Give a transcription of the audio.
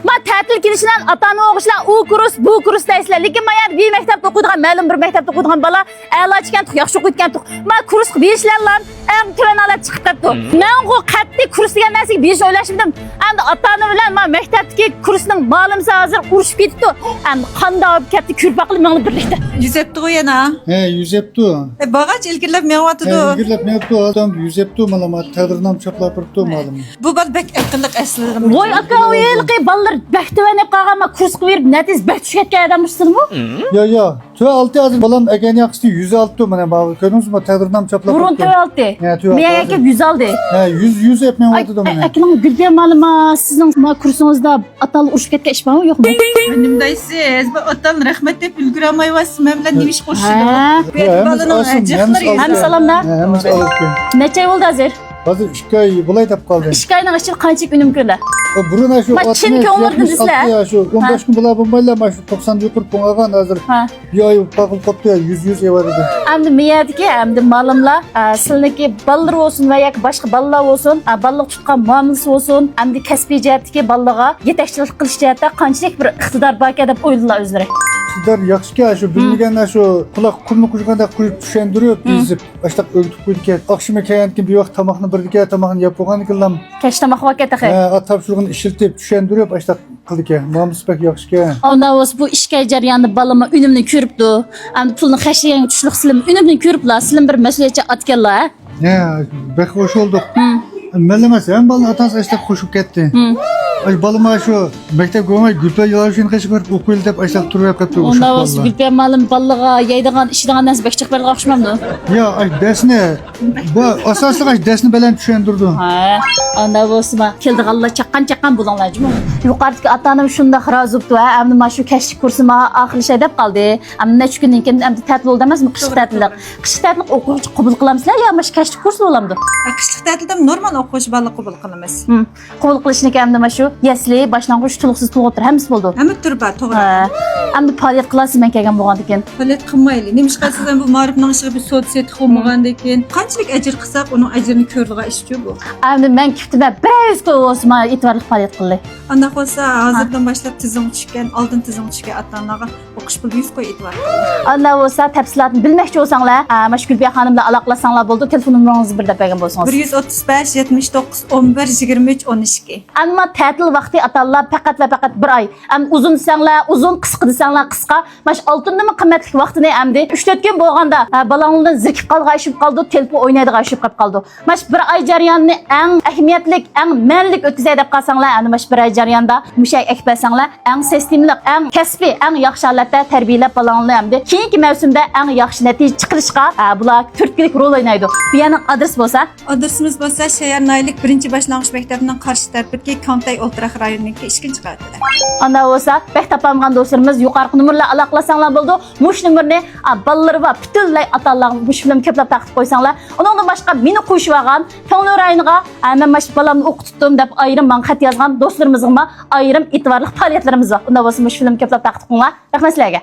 Ma ta'til kelishidan ota-ona o'qishlar u kurs, bu kurs deysizlar. Lekin men yani bir maktabda o'qiydigan, ma'lum bir maktabda o'qiydigan bola a'lo ekan, yaxshi o'qiyotgan. Ma kurs berishlarlar eng tuvanalab chiqib ketdi. Men bu qat'iy kurs degan narsaga besh o'ylashimdim. Endi ota-ona bilan men maktabdagi kursning ma'lumsi hozir urushib ketdi. Endi qanday olib ketdi kurpaqli meni birlikda. Yüzepti o yana. Yüzepti. Bağaç ilgilep mevatıdı. İlgilep mevtu adam yüzepti malama tadırnam çaplap birdi malum. Bu bal bek akıllık esliğim. Voy aka o'yilqi ballar baktivanib qolganma kurs qilib berib natiz bak tushayotgan odammisanmi? Ya. Tüve altı yazın balam egen yakıştı 106 mana bağı görüyorsunuz mu tadırnam çaplap Burun tüve altı. Men aka 100 aldı. 100 hep mevatıdı mana. Aklım gülgen malama sizin kursingizda atalı urushib ketgan ish bormi yo'qmi? Önümdaysiz. Bu otan rahmet hep ülgüramayvas. Memlen demiş koşuyor. Hem salamda. Hem salamda. Necha bo'ldi hozir? Hazır işkay bulay tap kaldı. İşkayning ichi qancha kunim kirdi? Burun şu Ma chin ko'ngilni sizlar. Ya şu 15 gün bula bombayla ma şu 90 yuqur pongagan hazır. Bir ay bakıl koptu ya 100 ev dedi. Endi miyadiki endi ma'lumlar sizniki ballar olsun va yoki boshqa ballar olsun, balliq tutgan muomalasi olsun, endi kasbiy jihatdagi ballarga yetakchilik qilish jihatda qanchalik bir iqtidor bor ekan deb o'ylaydilar o'zlari. Sizler yaxşı şu bilmegenler şu kulak kumlu kuşganda kuyup düşendiriyor bizip başta öldük koyduk. Akşama kayanken bir vaqt tamaqını birdik tamaqını yapıgan kıllam. Kechtamoq vaqt axı. Atap şurgun işiltip düşendiriyor başta kıldık ya. Muamız pek yaxşı ki. Ondan o'z bu ishga jarayonida balama unimni ko'ribdi. Endi pulni xashlagan tushliq silim unimni ko'riblar. Silim bir mas'uliyatchi atganlar. Ya bek hoş olduk. Mellemez hem balın atası işte koşup gitti. Ay balıma şu mektep go'may gülpe yılar için kaçıp okuyul dep açlak durup kaptı uşak Ondan ballar. o'z gülpen malum ballaga yeydigan ishdigan narsa bekchiq berga o'xshamamdi. Ya ay desne bu asaslı kaç desni belen düşendurdu. Ha, ondan o'sma keldiganlar chaqqan bo'linglarmi? Yuqoridagi ota-onam shunda xirozibdi va endi mana shu kashf kursima oxirlashay deb qoldi. Endi necha kundan keyin endi ta'til bo'ldi emasmi? Qishki ta'tillik. Qishki ta'tillik o'quvchi qabul qilamizlar yo mana shu kashf kursi bo'lamdi? Kışlık tatilde normal okuş balı kabul kılınız. Qabul qilishni endi mana shu yasli boshlang'ich to'liqsiz to'g'ri hammasi bo'ldi. Hem turba to'g'ri. Endi faoliyat qilasiz men kelgan bo'lgandan keyin. Faoliyat qilmayli. Nemish qilsizdan bu ma'rifning ishiga bir sotsiyet qilmagandan keyin qanchalik ajr qilsak uning ajrini ko'rdigan ishchi bu. Endi men kiftima 100 ko'p o'sma e'tiborli faoliyat qildi. Anda qolsa hozirdan boshlab tizim tushgan, oldin tizim tushgan ota-onaga o'qish puli 100 qo'y e'tibor. Anda bo'lsa tafsilotni bilmoqchi bo'lsanglar, Mashgulbiya xonim bilan aloqalashsanglar bo'ldi. Telefon nomeringizni bir deb bergan bo'lsangiz. 135 79 11 23 12. Ammo ta'til vaqti atalar faqat va faqat 1 oy. Uzun desanglar, uzun, qisqa desanglar, qisqa. Mash oltinning qimmatli vaqtini endi 3-4 kun bo'lganda balanglardan zirkib qolib qoldi, telefon o'ynaydigan ishib qoldi. Mash 1 oy jarayonni eng ahamiyatli, eng ma'nili o'tkazay deb qolsanglar, endi mash 1 oy jarayonda mushay ekbasanglar, eng sistemli, eng kasbiy, eng yaxshi holatda tarbiyalab balanglarni endi keyingi mavsumda eng yaxshi natija chiqarishga bular turtkilik rol o'ynaydi. Bu yana adres bo'lsa, Adresimiz bo'lsa Shayar Naylik 1-boshlang'ich maktabining qarshi tarafidagi Kantay O'ltiraq rayonidagi 2-qavatda. Anda bo'lsa, bek topolmagan do'stlarimiz yuqorqi nomerlar aloqalasanglar bo'ldi. Mush nomerni ballar va butunlay ota-onalar mush film ko'plab taqib qo'ysanglar. Undan boshqa meni qo'shib olgan, Ko'ngil rayoniga men mash balamni o'qitdim deb ayrim men xat yozgan do'stlarimizga ayrim e'tiborli faoliyatlarimiz bor. Unda bo'lsa mush film ko'plab taqib qo'yinglar. Rahmat sizlarga.